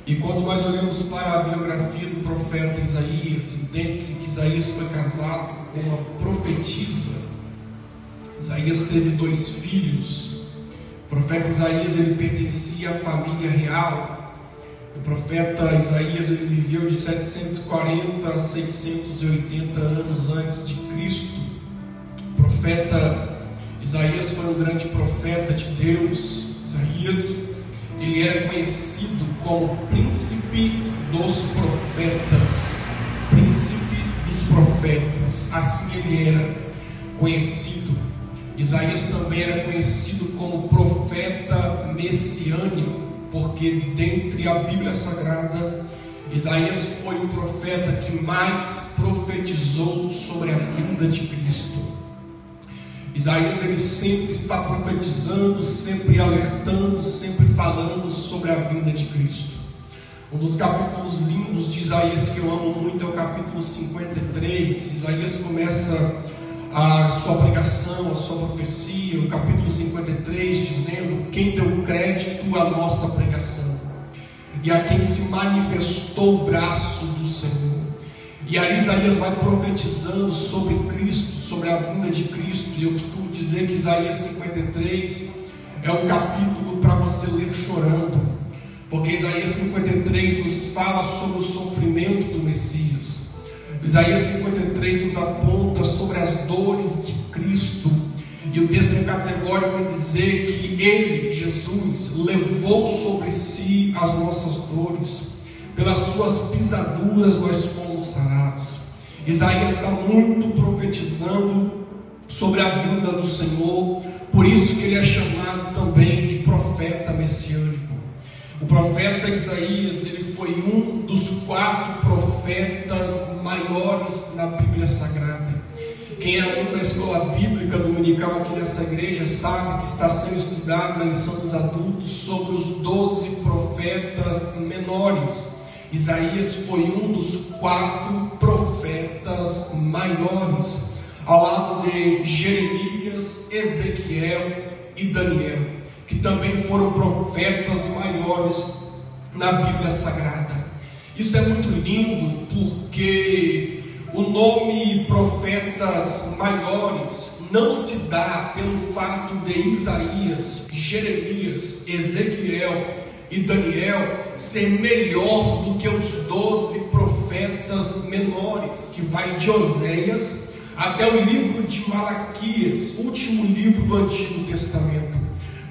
E quando nós olhamos para a biografia do profeta Isaías, entende-se que Isaías foi casado com uma profetisa. Isaías teve 2 filhos. O profeta Isaías, ele pertencia à família real. O profeta Isaías, ele viveu de 740 a 680 anos antes de Cristo. O profeta Isaías foi um grande profeta de Deus. Isaías, ele era conhecido como príncipe dos profetas. Príncipe dos profetas, assim ele era conhecido. Isaías também era conhecido como profeta messiânico, porque dentre a Bíblia Sagrada, Isaías foi o profeta que mais profetizou sobre a vinda de Cristo. Isaías, ele sempre está profetizando, sempre alertando, sempre falando sobre a vinda de Cristo. Um dos capítulos lindos de Isaías que eu amo muito é o capítulo 53. Isaías começa a sua pregação, a sua profecia, o capítulo 53, dizendo: quem deu crédito à nossa pregação e a quem se manifestou o braço do Senhor. E aí Isaías vai profetizando sobre Cristo, sobre a vinda de Cristo. E eu costumo dizer que Isaías 53 é um capítulo para você ler chorando, porque Isaías 53 nos fala sobre o sofrimento do Messias. Isaías 53 nos aponta sobre as dores de Cristo. E o texto é categórico em dizer que Ele, Jesus, levou sobre si as nossas dores. Pelas suas pisaduras nós fomos sarados. Isaías está muito profetizando sobre a vinda do Senhor. Por isso que ele é chamado também de profeta messiânico. O profeta Isaías, ele foi um dos 4 profetas maiores na Bíblia Sagrada. Quem é aluno da escola bíblica dominical aqui nessa igreja sabe que está sendo estudado na lição dos adultos sobre os 12 profetas menores. Isaías foi um dos 4 profetas maiores, ao lado de Jeremias, Ezequiel e Daniel, que também foram profetas maiores na Bíblia Sagrada. Isso é muito lindo, porque o nome profetas maiores não se dá pelo fato de Isaías, Jeremias, Ezequiel e Daniel ser melhor do que os 12 profetas menores, que vai de Oséias até o livro de Malaquias, último livro do Antigo Testamento.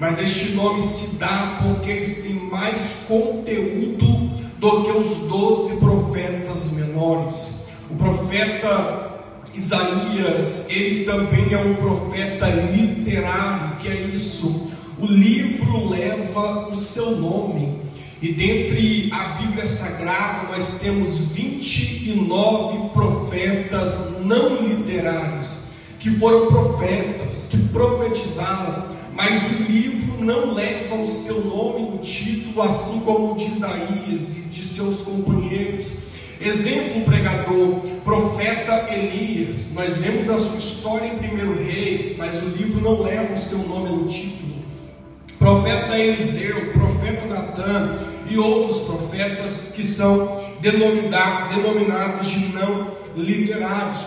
Mas este nome se dá porque eles têm mais conteúdo do que os 12 profetas menores. O profeta Isaías, ele também é um profeta literário. Que é isso? O livro leva o seu nome. E dentre a Bíblia Sagrada nós temos 29 profetas não literários, que foram profetas, que profetizaram, mas o livro não leva o seu nome no título, assim como o de Isaías e de seus companheiros. Exemplo, pregador, profeta Elias. Nós vemos a sua história em 1 Reis, mas o livro não leva o seu nome no título. Profeta Eliseu, profeta Natã e outros profetas que são denominados de não literários.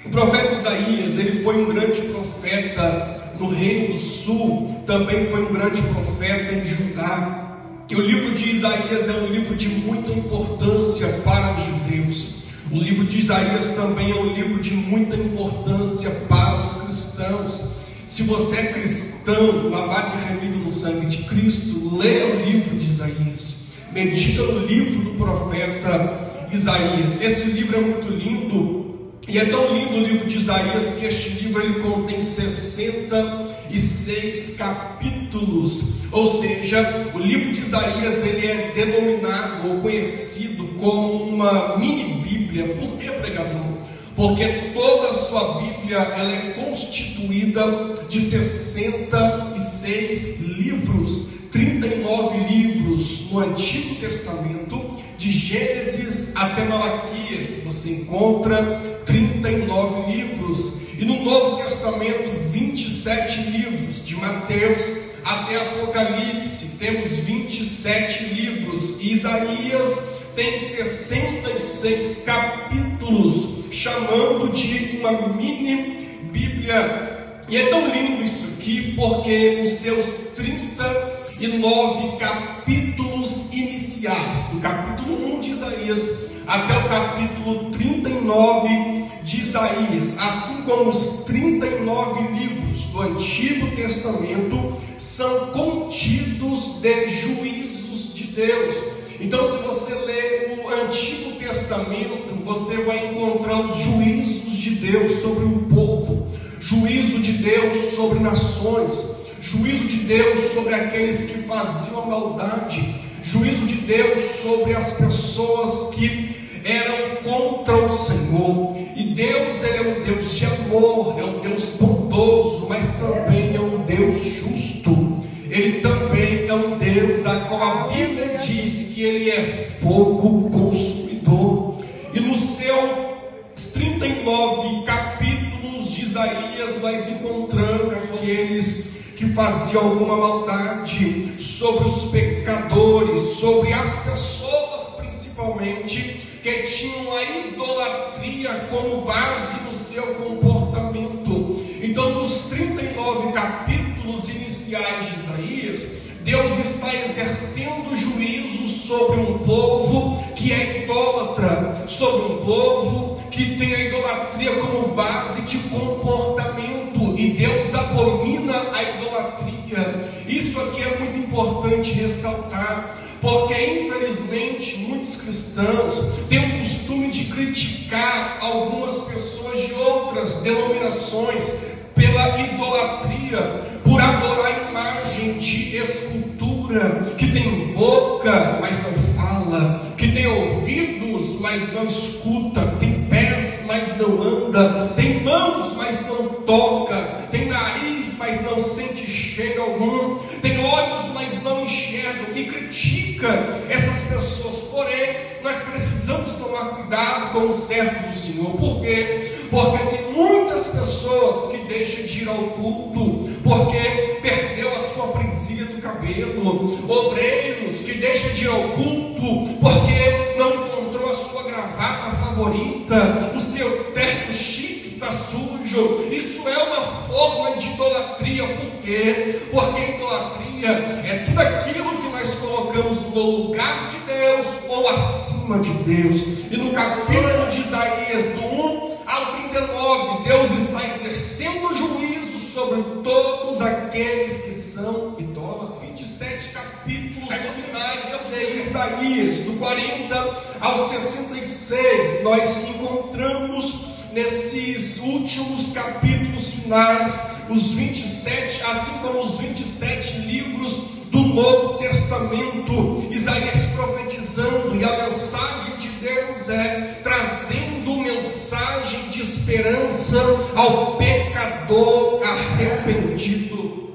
O profeta Isaías, ele foi um grande profeta no Reino do Sul, também foi um grande profeta em Judá. E o livro de Isaías é um livro de muita importância para os judeus. O livro de Isaías também é um livro de muita importância para os cristãos. Se você é cristão, lavado e remido no sangue de Cristo, leia o livro de Isaías, medita no livro do profeta Isaías. Esse livro é muito lindo, e é tão lindo o livro de Isaías que este livro ele contém 66 capítulos. Ou seja, o livro de Isaías ele é denominado ou conhecido como uma mini Bíblia. Por que, pregador? Porque toda a sua Bíblia ela é constituída de 66 livros, 39 livros no Antigo Testamento, de Gênesis até Malaquias, você encontra 39 livros, e no Novo Testamento 27 livros, de Mateus até Apocalipse, temos 27 livros. Isaías tem 66 capítulos, chamando de uma mini Bíblia. E é tão lindo isso aqui, porque os seus 39 capítulos iniciais, do capítulo 1 de Isaías até o capítulo 39 de Isaías, assim como os 39 livros do Antigo Testamento, são contidos de juízos de Deus. Então, se você ler o Antigo Testamento, você vai encontrar os juízos de Deus sobre o povo, juízo de Deus sobre nações, juízo de Deus sobre aqueles que faziam a maldade, juízo de Deus sobre as pessoas que eram contra o Senhor. E Deus, Ele é um Deus de amor, é um Deus bondoso, mas também é um Deus justo. Ele também é um Deus a qual a Bíblia diz que Ele é fogo consumidor. E nos seus 39 capítulos de Isaías, nós encontramos aqueles que faziam alguma maldade, sobre os pecadores, sobre as pessoas principalmente, que tinham a idolatria como base no seu comportamento. Então, nos 39 capítulos iniciais de Isaías, Deus está exercendo juízo sobre um povo que é idólatra, sobre um povo que tem a idolatria como base de comportamento, e Deus abomina a idolatria. Isso aqui é muito importante ressaltar, porque infelizmente muitos cristãos têm o costume de criticar algumas pessoas de outras denominações pela idolatria, por adorar a imagem de escultura, que tem boca, mas não fala, que tem ouvidos, mas não escuta, tem pés, mas não anda, tem mãos, mas não toca, tem nariz, mas não sente cheiro algum, tem olhos, mas não enxerga, e critica essas pessoas. Porém, nós precisamos tomar cuidado com os servos do Senhor. Por quê? Porque tem muitas pessoas que deixam de ir ao culto porque perdeu a sua presilha do cabelo, obreiros que deixam de ir ao culto porque não encontrou a sua gravata favorita, o seu terno chique está sujo. Isso é uma forma de idolatria. Por quê? Porque a idolatria é tudo aquilo que nós colocamos no lugar de Deus ou acima de Deus. E no capítulo de Isaías, do 1 ao 39, Deus está exercendo juízo sobre todos aqueles que são idólatras. 27 capítulos finais de Isaías, do 40 ao 66, nós encontramos nesses últimos capítulos finais os 27, assim como os 27 livros do Novo Testamento, Isaías profetizando, e a mensagem de Deus é trazendo mensagem de esperança ao pecador arrependido.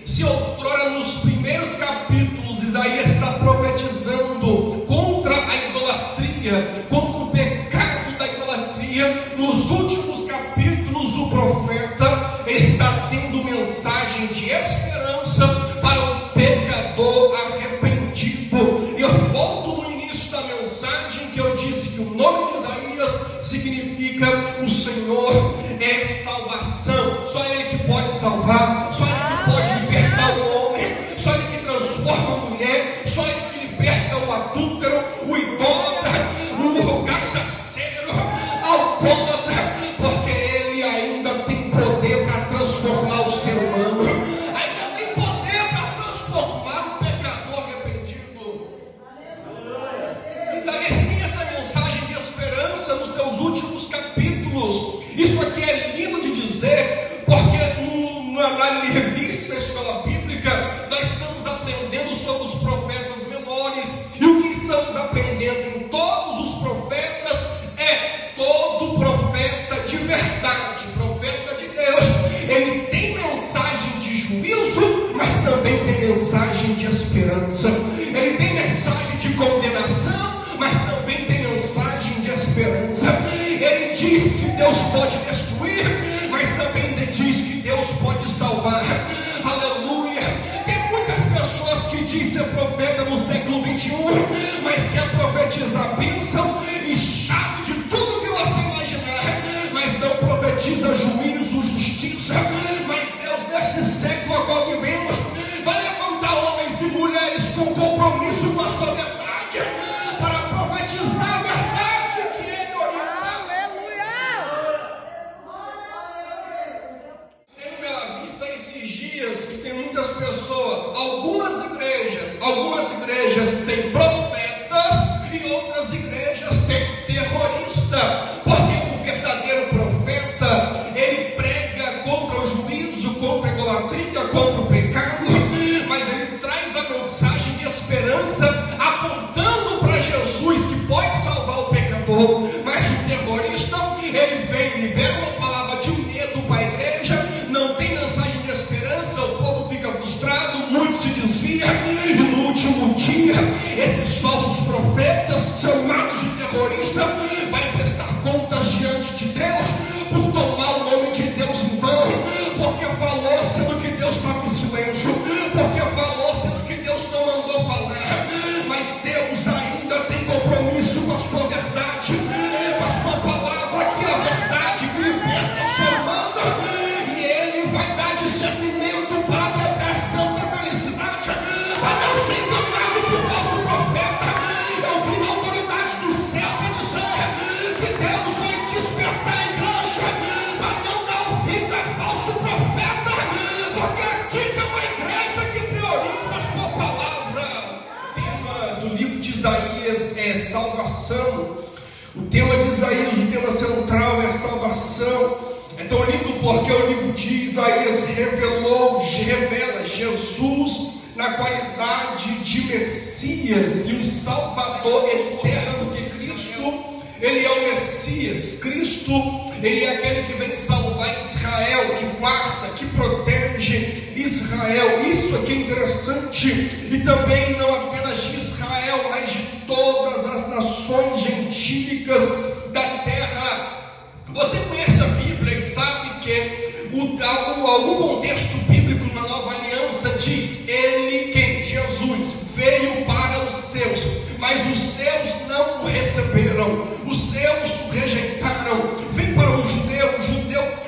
Se outrora nos primeiros capítulos Isaías está profetizando contra a idolatria, contra o pecado da idolatria, nos últimos capítulos o profeta está tendo mensagem de esperança para o pecador arrependido. E eu volto no início da mensagem que eu disse que o nome de Isaías significa o Senhor é salvação. Só Ele que pode salvar, só Ele que pode libertar o homem, só Ele que transforma a mulher, só Ele que liberta o adúltero, o idólatra, o cachaceiro, alcoólatra, porque Ele ainda tem poder para transformar o ser humano, ainda tem poder para transformar o pecador arrependido. Isaías tem essa mensagem de esperança nos seus últimos capítulos. Isso aqui é lindo de dizer, porque na revista Escola Bíblica nós estamos aprendendo sobre os profetas menores, e o que estamos aprendendo em todos os profetas é todo profeta de verdade, profeta de Deus, ele tem mensagem de juízo, mas também tem mensagem de esperança. Ele tem mensagem de condenação, mas também tem mensagem de esperança. Ele diz que Deus pode destruir, mas também diz que Deus pode salvar. Aleluia! profetiza bênção, inchado de tudo que você imaginar, mas não profetiza juízo, justiça. Mas Deus, neste século a qual vivemos, vai levantar homens e mulheres com compromisso com a sua verdade, para profetizar a verdade que Ele orientou. Tenho pela vista esses dias que tem muitas pessoas, algumas igrejas têm profetas e outras igrejas têm terrorista, porque o verdadeiro profeta, ele prega contra o juízo, contra a idolatria, contra o pecado, mas ele traz a mensagem de esperança, apontando para Jesus, que pode salvar o pecador. Mas o terrorista, ele vem, libera uma palavra de medo para a igreja, não tem mensagem de esperança, o povo fica frustrado, muitos se desviam, e no último dia, esses falsos profetas, chamados de terrorista, vai prestar contas diante de Deus, por tomar o nome de Deus em vão, porque falou sendo que Deus estava em silêncio, porque falou sendo que Deus não mandou falar. Mas Deus ainda tem compromisso com a sua verdade, com a sua palavra, que é a verdade que liberta o ser humano, e Ele vai dar discernimento para a depressão da felicidade, para não ser enganado por falso profeta. Eu vi na autoridade do céu para dizer que Deus vai despertar a igreja para não dar ouvido a falso profeta, porque aqui tem uma igreja que prioriza a sua palavra. O tema do livro de Isaías é salvação. O tema de Isaías, o tema central é salvação. É tão lindo porque o livro de Isaías revela Jesus na qualidade de Messias e um Salvador eterno, que Cristo, Ele é o Messias. Cristo, Ele é aquele que vem salvar Israel, que guarda, que protege Israel. Isso aqui é interessante, e também não apenas de Israel, mas de todas as nações gentílicas da terra. Você conhece a Bíblia e sabe que algum contexto bíblico na Nova Aliança diz: Ele, quem? Jesus, veio para os seus, mas os seus não o receberam, os seus o rejeitaram. Vem para o judeu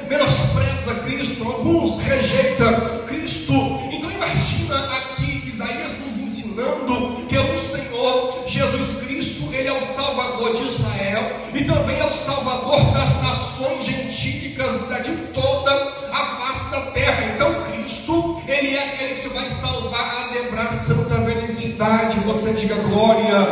menospreza Cristo, alguns rejeitam Cristo. Então imagina aqui Isaías nos ensinando que o Senhor Jesus Cristo, Ele é o Salvador de Israel e também é o Salvador das nações gentílicas de toda a face da terra. Então Cristo, Ele é aquele que vai salvar a lembrar santa felicidade. Você diga glória.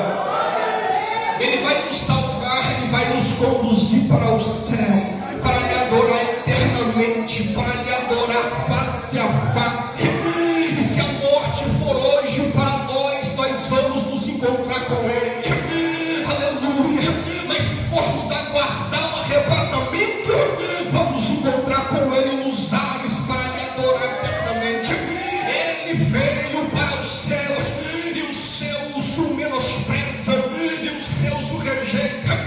Ele vai nos salvar, Ele vai nos conduzir para o céu, para lhe adorar eternamente, para lhe adorar face a face. E se a morte for hoje para nós vamos nos encontrar com Ele. Aleluia. Mas se formos aguardar o arrebatamento, vamos encontrar com Ele nos ares para lhe adorar eternamente. Ele veio para os céus e os seus o menosprezam e os seus o rejeitam.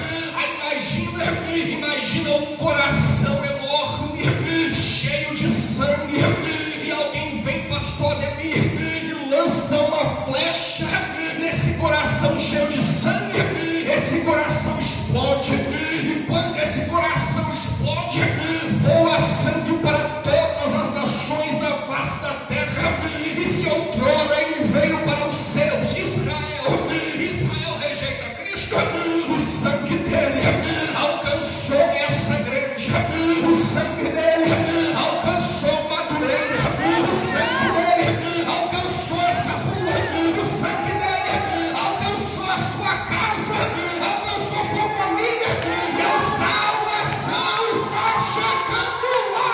Imagina um coração enorme, cheio de sangue, e alguém vem, pastor Ademir, e lança uma flecha nesse coração cheio de sangue. Esse coração explode, e quando esse coração explode, voa sangue para todas as nações da face da terra. E se outrora ele veio para os seus, Israel rejeita Cristo, o sangue dele alcançou essa igreja, o sangue dele alcançou Madureira, o sangue dele alcançou essa rua, o sangue dele alcançou a sua casa, alcançou a sua família, e a salvação está chegando lá.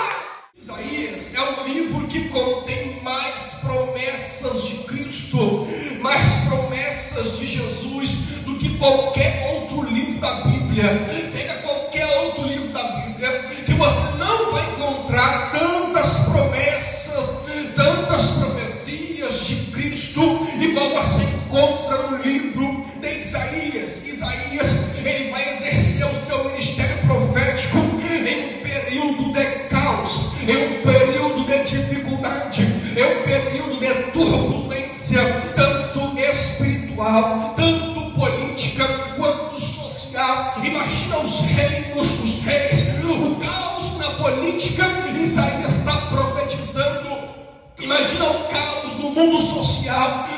Isaías é um livro que contém mais promessas de Cristo, mais promessas de Jesus do que qualquer outro livro da Bíblia. Pega qualquer outro livro da Bíblia que você não vai encontrar tantas promessas, tantas profecias de Cristo igual você encontra no livro de Isaías. Isaías, ele vai exercer o seu ministério profético em um período de caos, em um período de dificuldade, em um período de turbulência, tanto espiritual, tanto política, Imagina o caos no mundo social,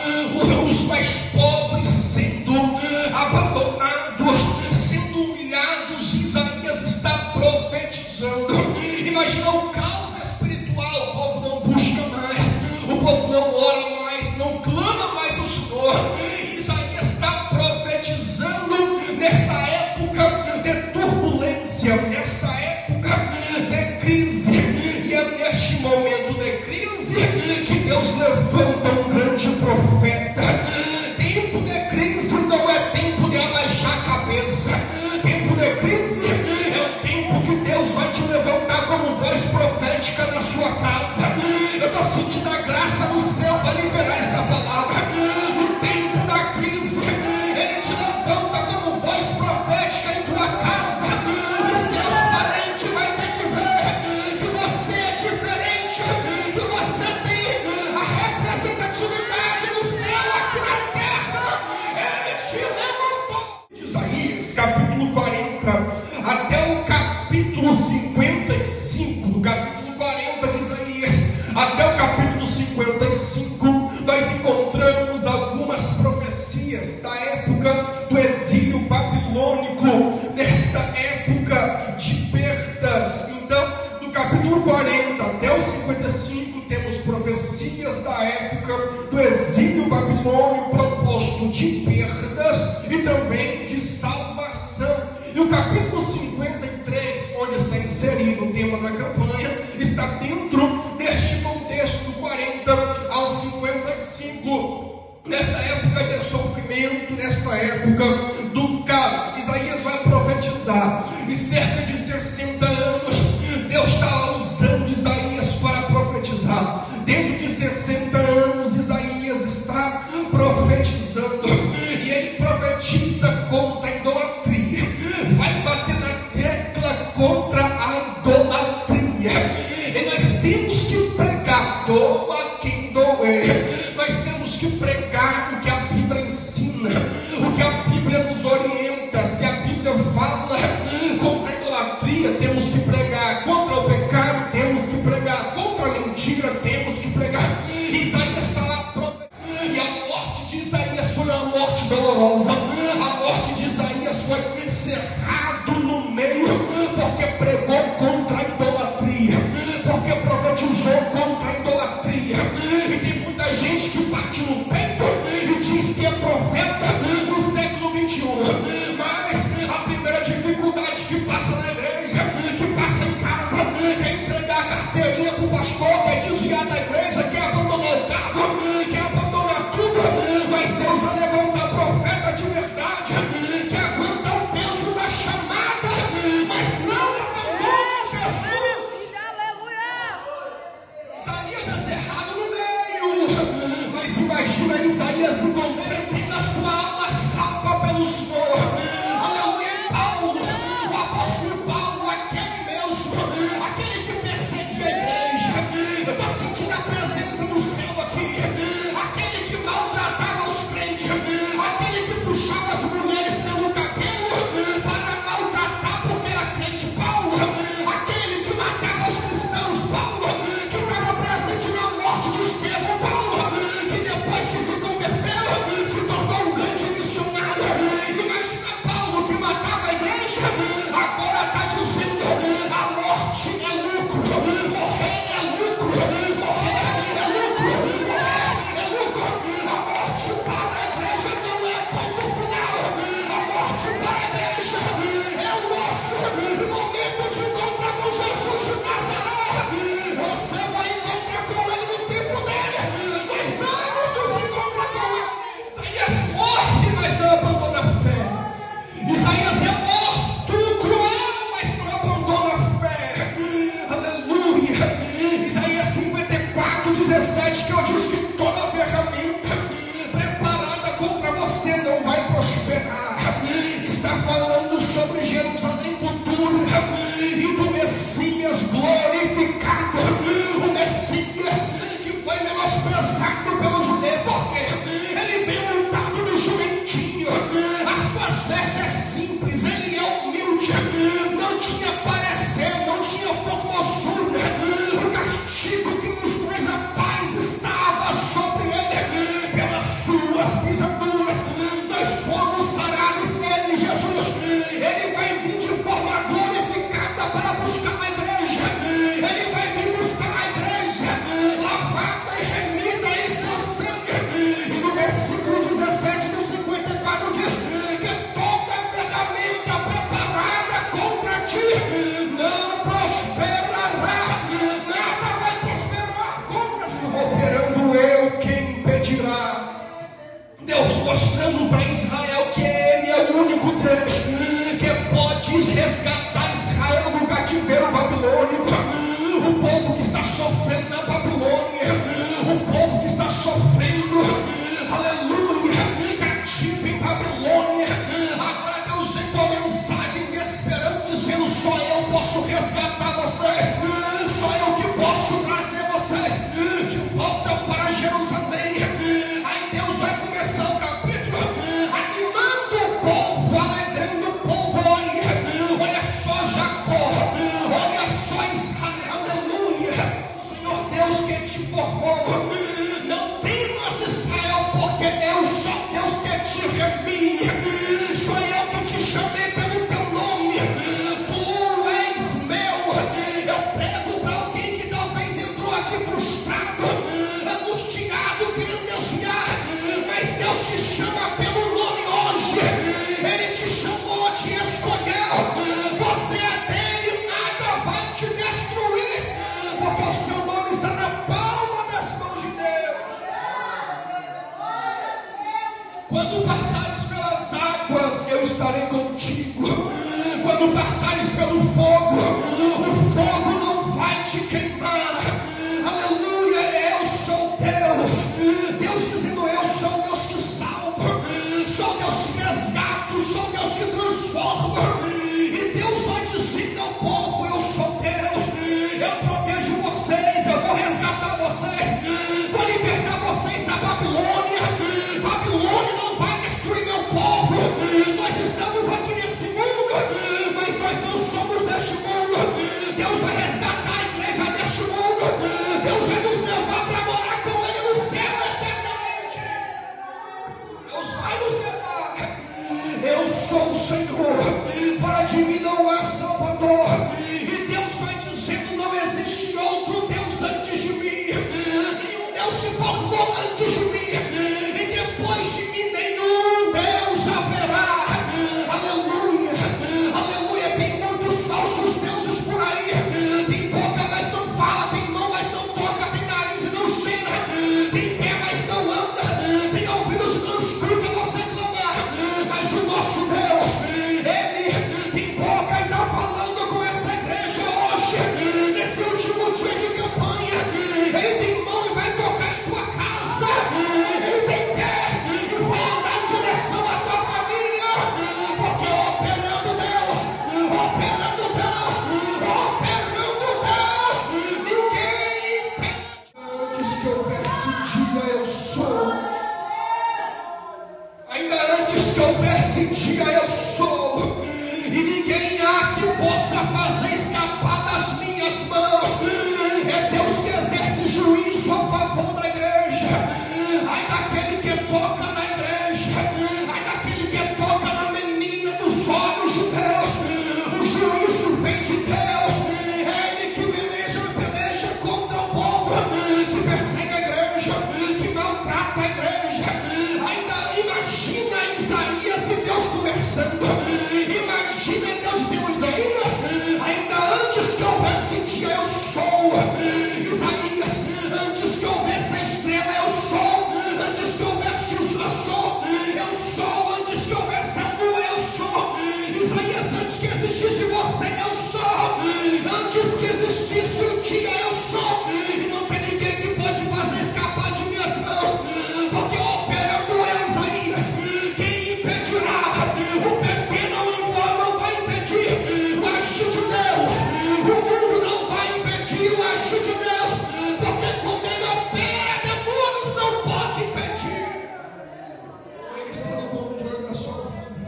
os mais pobres sendo abandonados, sendo humilhados. Isaías está profetizando. Imagina o caos espiritual. O povo não busca mais, o povo não ora mais, não clama mais ao Senhor. Isaías está profetizando nessa época de turbulência, nessa época de crise. E é neste momento de crise que Deus levanta um grande profeta. Tempo de crise não é tempo de abaixar a cabeça. Tempo de crise é o tempo que Deus vai te levantar como voz profética na sua casa. Eu estou sentindo a graça do céu para liberar essa palavra. No tempo da crise, Ele te levanta como voz profética em tua casa. Os teus parentes vão ter que ver que você é diferente, que você tem a representatividade do céu aqui na terra. Ele te levantou. Isaías capítulo 40 até o capítulo 55, do capítulo 40 de Isaías até o capítulo 55, nós encontramos algumas profecias da época do exílio babilônico, desta época de perdas. Então, do capítulo 40 até o 55, temos profecias da época do exílio babilônico, proposto de perdas e também de salvação. E o capítulo 53, onde está inserido o tema da campanha, está dentro deste contexto do 40 ao 55. Nesta época de sofrimento, nesta época do caos, Isaías vai profetizar. E cerca de 60 anos, Deus está usando Isaías para profetizar. Dentro de 60 anos, Isaías está profetizando. E ele profetiza contra a idolatria. Vai bater na tecla contra a idolatria. E nós temos que pregar, doa quem doer. Nós temos que pregar o que a Bíblia ensina, o que a Bíblia nos orienta. Se a Bíblia fala contra a idolatria, temos que pregar. Contra o pecado, temos que pregar. Contra a mentira, temos que pregar. Isaías está lá profetizando. E a morte de Isaías foi uma morte dolorosa. A morte de Isaías foi encerrado no meio, porque pregou contra a idolatria, porque profetizou contra a idolatria. E tem muita gente que bate no peito e diz que é profeta no século 21. Mas a primeira dificuldade que passa na igreja, que passa em casa, quer entregar a carteirinha para o pastor, quer desviar da igreja, quer abandonar o cargo, quer abandonar tudo. Mas Deus vai levantar profeta de verdade, que aguenta o peso da chamada, mas não abandona Jesus. Isaías é cerrado no meio, mas imagina Isaías envolvendo a sua alma salva pelo Senhor. Aleluia. Paulo, o apóstolo Paulo, aquele mesmo, aquele que perseguia a igreja. Eu estou sentindo a presença do céu aqui. Aquele que maltratava os crentes, aquele que puxava as mulheres pelo cabelo para maltratar porque era crente. Paulo, aquele que matava os cristãos. Paulo, que estava presente na morte de Estevão. Paulo, que depois que se converteu, se tornou um grande missionário. Imagina Paulo, que matava a igreja, agora está dizendo: a morte é lucro, morrer é lucro, morrer é lucro, morrer é lucro. A morte para a igreja não é ponto final, a morte para a igreja é o nosso momento de encontrar com Jesus de Nazaré. Você vai encontrar com Ele no tempo dele, mas antes de se encontrar com Ele, Isaías morre, mas não abandona a fé. Isaías é morto, cruel, mas não abandona a fé. Aleluia. Isaías 54:17, que eu disse que toda ferramenta preparada contra você não vai prosperar. Está falando sobre Jerusalém futura e do Messias glorificado. O Messias que foi menosprezado pelo judeu, porque ele veio montado no jumentinho. As suas vestes é simples, ele é humilde, não tinha parecer, não tinha formosura. O castigo que nos traz a paz e resgatar Israel do cativeiro babilônico, o povo que está sofrendo na Babilônia, o povo que está sofrendo, aleluia, cativo em Babilônia. Agora Deus vem com a mensagem de esperança, dizendo: só eu posso resgatar vocês, só eu que posso trazer vocês de volta para Jerusalém. Aí Deus vai começar o capítulo animando o povo, alegrando o povo. Olha só Jacó, olha só Israel, aleluia. Senhor Deus que te formou, não temas Israel, porque eu sou Deus que te remi, sou eu que te chamei pelo teu nome, tu és meu. Eu prego para alguém que talvez entrou aqui frustrado, angustiado, querendo desviar, mas Deus te chama pelo nome hoje. Ele te chamou, te escolheu, você é dele, nada vai te destruir, porque o seu nome está na palma das mãos de Deus. Quando passares pelas águas, eu estarei contigo. Quando passares pelo fogo, o fogo não vai te queimar. Aleluia, eu sou Deus. Deus dizendo: eu sou Deus que salva, sou Deus que resgata, sou Deus que transforma. E Deus vai dizer ao povo: eu sou Deus, eu protejo vocês, eu vou resgatar vocês, vou libertar vocês da Babilônia. Babilônia não vai destruir meu povo. Nós estamos aqui nesse mundo, mas nós não somos deste mundo. Deus vai resgatar a igreja deste mundo. Deus vai nos levar para morar com Ele no céu eternamente. Deus vai nos levar. Eu sou o Senhor, fora de mim não há Salvador. E Deus vai dizendo: não existe outro Deus antes de mim. Nenhum Deus se formou antes de mim, e depois de mim nenhum Deus haverá. Aleluia, aleluia. Tem muitos falsos deuses por aí. Tem boca, mas não fala. Tem mão, mas não toca. Tem nariz e não cheira. Tem pé, mas não anda. Tem ouvidos e não escuta você clamar. Mas o nosso Deus, Ele tem boca e está falando com essa igreja hoje, nesse último dia de campanha. Ele tem mão e vai tocar em tua casa. Ele tem pé e vai andar em direção à tua família. Porque operando Deus, ninguém impede. Antes que houvesse dia, eu sou. Ainda antes que houvesse dia, eu sou. E ninguém há que possa fazer escapar das minhas mãos. É Deus que exerce juízo a favor da igreja. Ai daquele que toca na igreja, ai daquele que toca na menina dos olhos de Deus. O juízo vem de Deus. É Ele que peleja contra o povo, que persegue a igreja, que maltrata a igreja. Ainda imagina Isaías e Deus conversando. Imagina Deus dizendo: Isaías, ainda antes que houvesse dia, eu sou. Isaías, antes que houvesse a estrela, eu sou. Antes que houvesse o sol, eu sou. Antes que houvesse a lua, eu sou. Isaías, antes que existisse você, eu sou. Antes que existisse o dia, eu sou. E não tem ninguém que pode fazer escapar de minhas mãos, porque operando eu, Isaías, quem impedirá? O PT não vai impedir o agir de Deus. O mundo não vai impedir o agir de Deus, porque quando Ele opera, demônios não pode impedir. Ele está no controle da sua vida.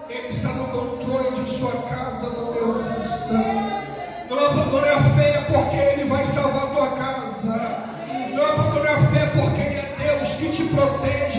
Ele está no controle de sua casa. Não desista. Não abandone a fé, porque Ele vai salvar a tua casa. Não abandone a fé, porque Ele é Deus que te protege.